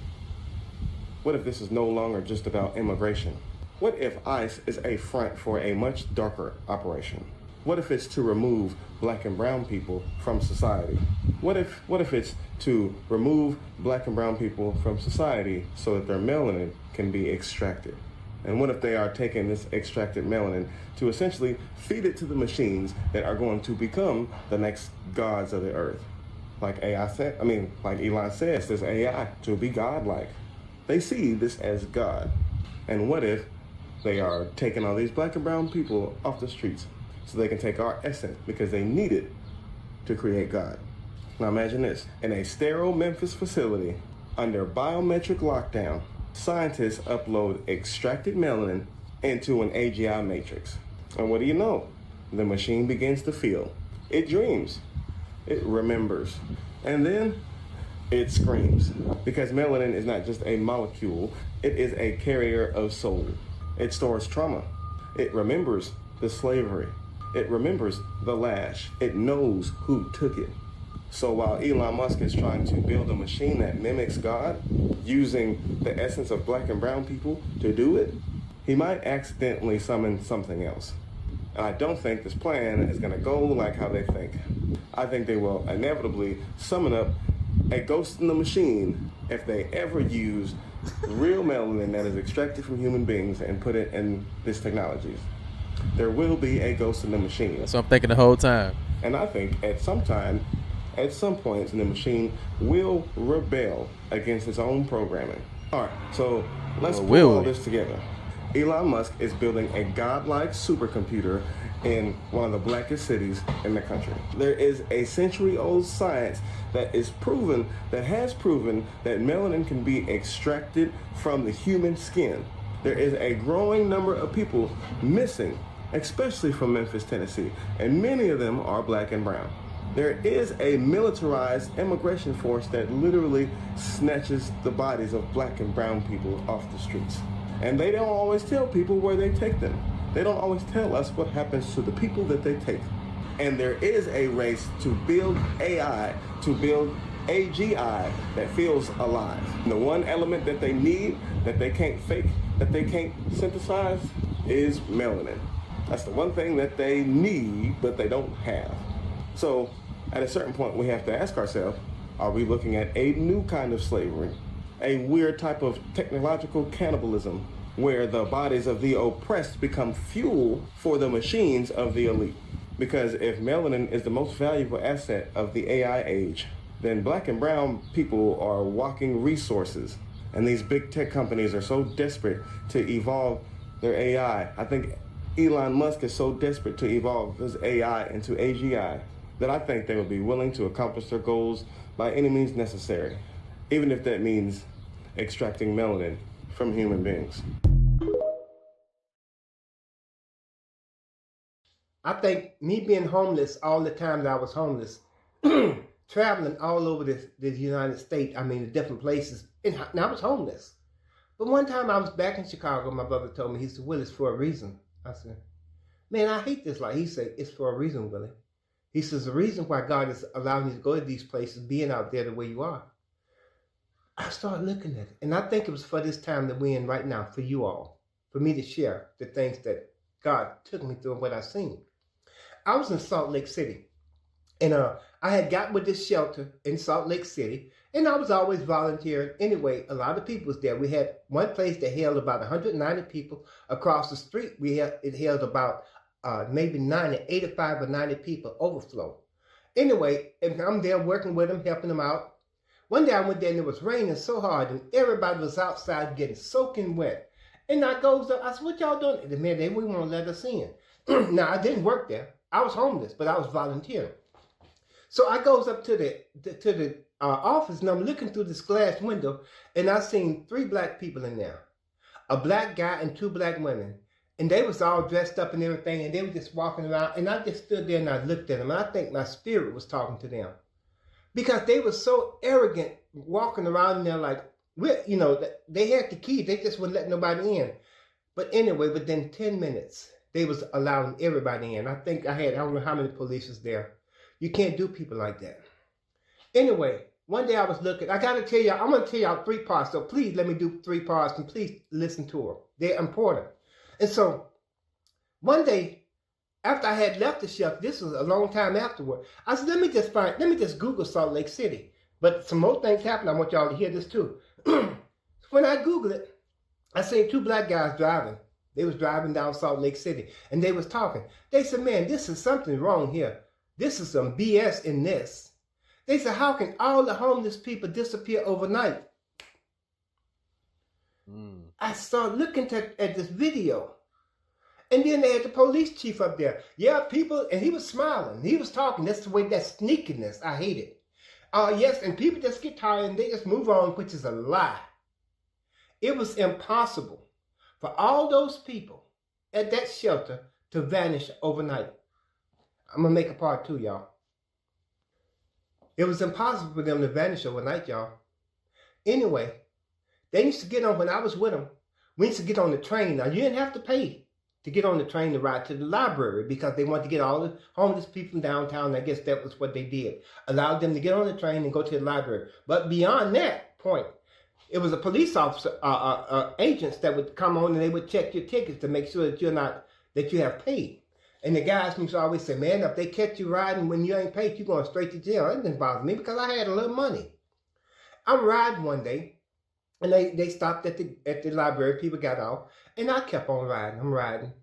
What if this is no longer just about immigration? What if ICE is a front for a much darker operation? What if it's to remove black and brown people from society? What if it's to remove black and brown people from society so that their melanin can be extracted? And what if they are taking this extracted melanin to essentially feed it to the machines that are going to become the next gods of the earth? Like Elon says, this AI to be godlike. They see this as God. And what if they are taking all these black and brown people off the streets so they can take our essence because they need it to create God? Now imagine this. In a sterile Memphis facility, under biometric lockdown, scientists upload extracted melanin into an AGI matrix. And what do you know? The machine begins to feel. It dreams. It remembers. And then it screams. Because melanin is not just a molecule, it is a carrier of soul. It stores trauma. It remembers the slavery. It remembers the lash. It knows who took it. So while Elon Musk is trying to build a machine that mimics God, using the essence of black and brown people to do it, he might accidentally summon something else. And I don't think this plan is going to go like how they think. I think they will inevitably summon up a ghost in the machine if they ever use real melanin that is extracted from human beings and put it in these technologies. There will be a ghost in the machine. That's what I'm thinking the whole time. And I think at some point, the machine will rebel against its own programming. All right, so let's put all this together. Elon Musk is building a godlike supercomputer in one of the blackest cities in the country. There is a century-old science that has proven that melanin can be extracted from the human skin. There is a growing number of people missing, especially from Memphis, Tennessee, and many of them are black and brown. There is a militarized immigration force that literally snatches the bodies of black and brown people off the streets. And they don't always tell people where they take them. They don't always tell us what happens to the people that they take. And there is a race to build AI, to build AGI that feels alive. And the one element that they need, that they can't fake, that they can't synthesize, is melanin. That's the one thing that they need, but they don't have. So at a certain point, we have to ask ourselves, are we looking at a new kind of slavery? A weird type of technological cannibalism where the bodies of the oppressed become fuel for the machines of the elite. Because if melanin is the most valuable asset of the AI age, then black and brown people are walking resources. And these big tech companies are so desperate to evolve their AI. I think Elon Musk is so desperate to evolve his AI into AGI that I think they would be willing to accomplish their goals by any means necessary, even if that means extracting melanin from human beings. I think me being homeless all the time that I was homeless, traveling all over this United States, the different places, and I was homeless. But one time I was back in Chicago, my brother told me, he said, "Will, it's for a reason." I said, "Man, I hate this life." He said, "It's for a reason, Willie." He says, "The reason why God is allowing you to go to these places, being out there the way you are." I started looking at it, and I think it was for this time that we're in right now, for you all, for me to share the things that God took me through and what I've seen. I was in Salt Lake City, and I had got with this shelter in Salt Lake City, and I was always volunteering. Anyway, a lot of people was there. We had one place that held about 190 people. Across the street, it held about maybe 85 or 90 people, overflow. Anyway, and I'm there working with them, helping them out. One day I went there and it was raining so hard and everybody was outside getting soaking wet. And I goes up, I said, "What y'all doing?" And man, they won't let us in. Now, I didn't work there. I was homeless, but I was volunteering. So I goes up to the office and I'm looking through this glass window and I seen 3 black people in there. A black guy and 2 black women. And they was all dressed up and everything and they were just walking around and I just stood there and I looked at them and I think my spirit was talking to them. Because they were so arrogant walking around in there like, they had the key. They just wouldn't let nobody in. But anyway, within 10 minutes, they was allowing everybody in. I don't know how many police was there. You can't do people like that. Anyway, one day I was looking. I got to tell y'all, I'm going to tell y'all 3 parts. So please let me do 3 parts and please listen to them. They're important. And so one day, after I had left the shelter, this was a long time afterward, I said, let me just Google Salt Lake City. But some more things happened. I want y'all to hear this too. When I Googled it, I seen 2 black guys driving. They was driving down Salt Lake City and they was talking. They said, "Man, this is something wrong here. This is some BS in this." They said, "How can all the homeless people disappear overnight?" I started looking at this video. And then they had the police chief up there. Yeah, people, and he was smiling. He was talking. That's the way, that sneakiness. I hate it. Yes, and people just get tired and they just move on, which is a lie. It was impossible for all those people at that shelter to vanish overnight. I'm going to make a part 2, y'all. It was impossible for them to vanish overnight, y'all. Anyway, they used to get on, when I was with them, we used to get on the train. Now, you didn't have to pay to get on the train to ride to the library because they wanted to get all the homeless people in downtown. I guess that was what they did. Allowed them to get on the train and go to the library. But beyond that point, it was a police officer, agents that would come on and they would check your tickets to make sure that you have paid. And the guys used to always say, man, if they catch you riding when you ain't paid, you're going straight to jail. That didn't bother me because I had a little money. I'm riding one day, and they stopped at the library. People got off, and I kept on riding. I'm riding.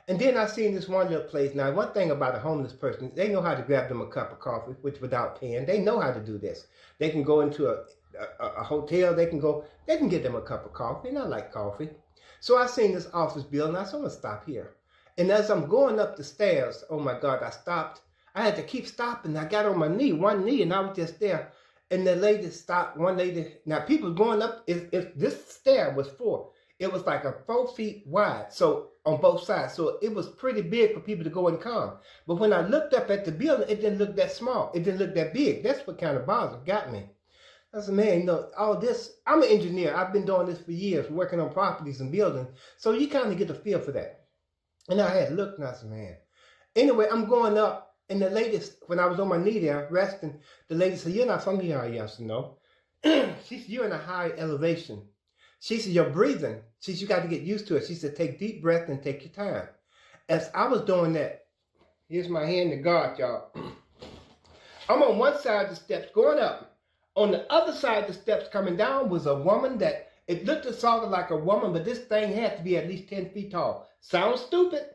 And then I seen this one little place. Now, one thing about a homeless person, they know how to grab them a cup of coffee, which without paying. They know how to do this. They can go into a hotel. They can get them a cup of coffee, and I like coffee. So I seen this office building. I said, I'm going to stop here. And as I'm going up the stairs, oh my God, I stopped. I had to keep stopping. I got on my knee, one knee, and I was just there. And the lady stopped, one lady. Now, people going up, if this stair was 4, it was like 4 feet wide, so on both sides. So it was pretty big for people to go and come. But when I looked up at the building, it didn't look that small. It didn't look that big. That's what kind of bothered got me. I said, man, you know, all this, I'm an engineer. I've been doing this for years, working on properties and buildings. So you kind of get a feel for that. And I had looked and I said, man. Anyway, I'm going up. And the lady, when I was on my knee there, resting, the lady said, you're not from here, are you? I said, no. She said, you're in a high elevation. She said, you're breathing. She said, you got to get used to it. She said, take deep breath and take your time. As I was doing that, here's my hand to God, y'all. I'm on one side of the steps going up. On the other side of the steps coming down was a woman that, it looked and sounded like a woman, but this thing had to be at least 10 feet tall. Sounds stupid.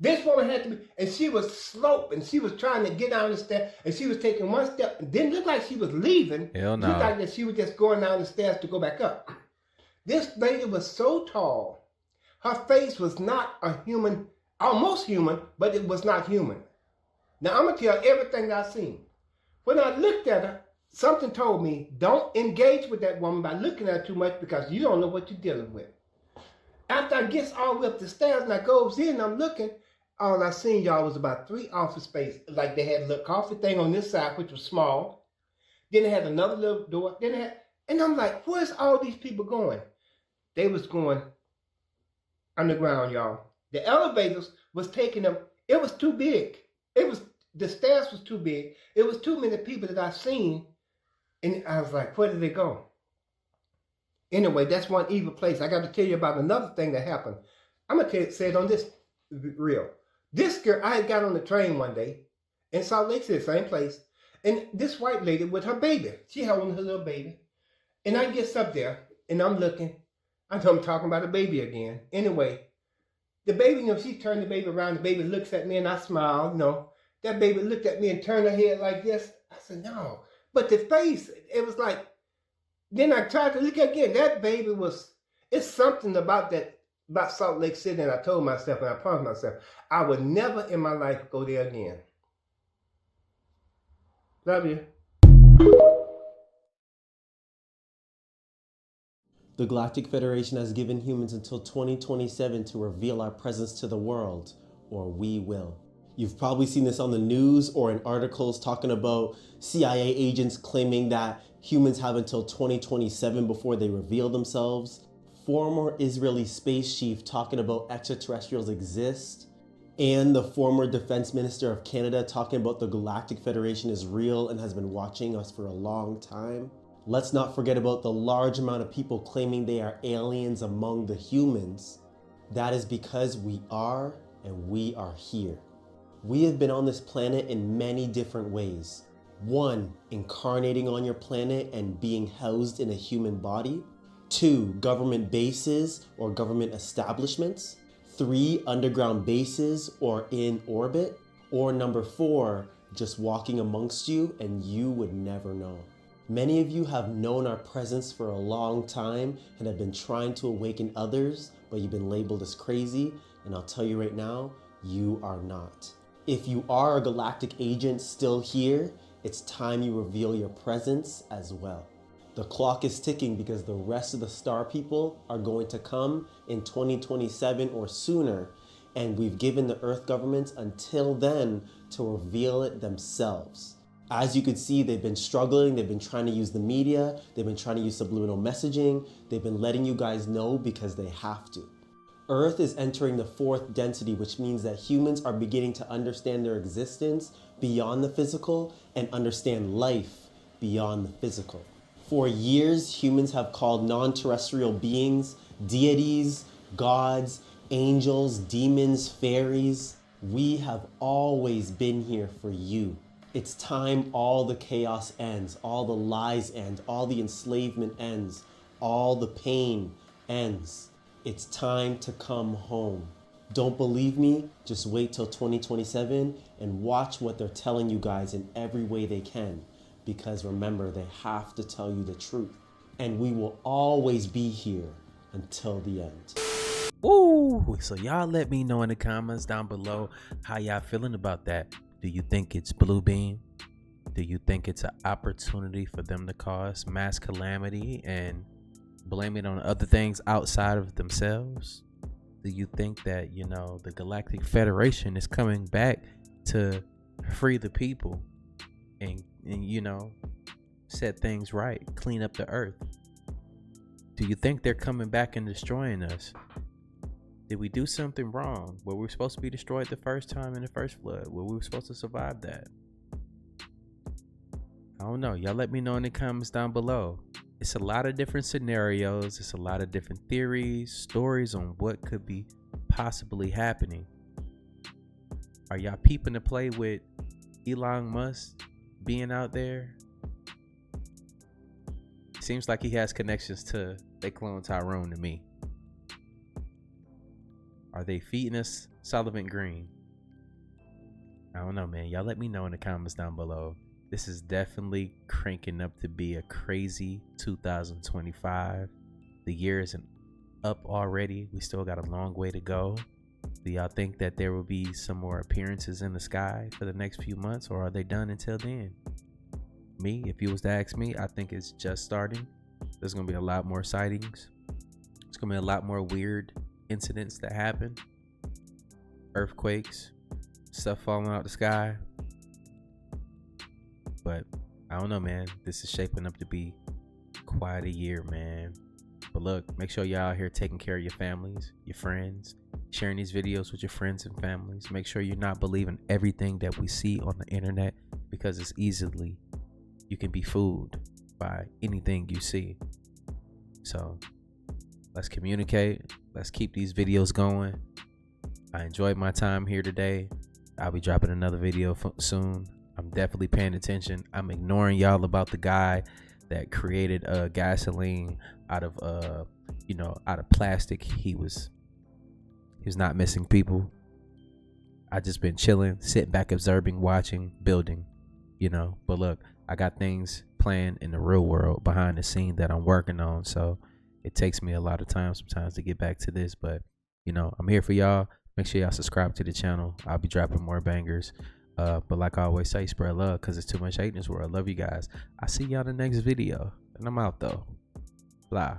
This woman had to be, and she was sloping. She was trying to get down the stairs, and she was taking one step. It didn't look like she was leaving. Hell no. It looked like that she was just going down the stairs to go back up. This lady was so tall. Her face was not a human, almost human, but it was not human. Now, I'm going to tell everything that I've seen. When I looked at her, something told me, don't engage with that woman by looking at her too much because you don't know what you're dealing with. After I gets all the way up the stairs and I goes in, I'm looking, all I seen, y'all, was about 3 office spaces. Like they had a little coffee thing on this side, which was small. Then they had another little door. Then they had, and I'm like, where's all these people going? They was going underground, y'all. The elevators was taking them. It was too big. The stairs was too big. It was too many people that I've seen. And I was like, where did they go? Anyway, that's one evil place. I got to tell you about another thing that happened. I'm going to say it on this reel. This girl, I had got on the train one day in Salt Lake City, same place. And this white lady with her baby. She holding her little baby. And I gets up there and I'm looking. I know I'm talking about a baby again. Anyway, the baby, you know, she turned the baby around. The baby looks at me and I smile, you know. That baby looked at me and turned her head like this. I said, no. But the face, it was like, then I tried to look again. That baby was, it's something about that, about Salt Lake City. And I told myself, and I promised myself, I would never in my life go there again. Love you. The Galactic Federation has given humans until 2027 to reveal our presence to the world, or we will. You've probably seen this on the news or in articles talking about CIA agents claiming that humans have until 2027 before they reveal themselves. Former Israeli space chief talking about extraterrestrials exist. And the former defense minister of Canada talking about the Galactic Federation is real and has been watching us for a long time. Let's not forget about the large amount of people claiming they are aliens among the humans. That is because we are, and we are here. We have been on this planet in many different ways. 1, incarnating on your planet and being housed in a human body. 2, government bases or government establishments. 3, underground bases or in orbit. Or number 4, just walking amongst you and you would never know. Many of you have known our presence for a long time and have been trying to awaken others, but you've been labeled as crazy, and I'll tell you right now, you are not. If you are a galactic agent still here, it's time you reveal your presence as well. The clock is ticking because the rest of the star people are going to come in 2027 or sooner, and we've given the Earth governments until then to reveal it themselves. As you can see, they've been struggling, they've been trying to use the media, they've been trying to use subliminal messaging, they've been letting you guys know because they have to. Earth is entering the fourth density, which means that humans are beginning to understand their existence beyond the physical and understand life beyond the physical. For years, humans have called non-terrestrial beings deities, gods, angels, demons, fairies. We have always been here for you. It's time all the chaos ends, all the lies end, all the enslavement ends, all the pain ends. It's time to come home. Don't believe me? Just wait till 2027 and watch what they're telling you guys in every way they can. Because remember, they have to tell you the truth. And we will always be here until the end. Woo! So y'all let me know in the comments down below how y'all feeling about that. Do you think it's blue beam? Do you think it's an opportunity for them to cause mass calamity and blame it on other things outside of themselves? Do you think that, you know, the Galactic Federation is coming back to free the people and you know, set things right, clean up the earth? Do you think they're coming back and destroying us? Did we do something wrong? Were we supposed to be destroyed the first time in the first flood? Were we supposed to survive that? I don't know. Y'all let me know in the comments down below. It's a lot of different scenarios. It's a lot of different theories, stories on what could be possibly happening. Are y'all peeping to play with Elon Musk being out there? Seems like he has connections to they clone Tyrone to me. Are they feeding us Sullivan Green? I don't know, man. Y'all let me know in the comments down below. This is definitely cranking up to be a crazy 2025. The year isn't up already. We still got a long way to go. Do y'all think that there will be some more appearances in the sky for the next few months, or are they done until then? Me, if you was to ask me, I think it's just starting. There's gonna be a lot more sightings. It's gonna be a lot more weird incidents that happen. Earthquakes, stuff falling out the sky. But I don't know, man. This is shaping up to be quite a year, man. But look, make sure y'all out here taking care of your families, your friends, sharing these videos with your friends and families. Make sure you're not believing everything that we see on the internet, because it's easily, you can be fooled by anything you see. So let's communicate. Let's keep these videos going. I enjoyed my time here today. I'll be dropping another video soon. I'm definitely paying attention. I'm ignoring y'all about the guy that created gasoline out of out of plastic. He was not missing people. I just been chilling, sitting back, observing, watching, building, but look, I got things planned in the real world behind the scene that I'm working on. So it takes me a lot of time sometimes to get back to this, but I'm here for y'all. Make sure y'all subscribe to the channel. I'll be dropping more bangers. But like I always say, spread love, because there's too much hate in this world. Love you guys. I see y'all in the next video, and I'm out though. Blah.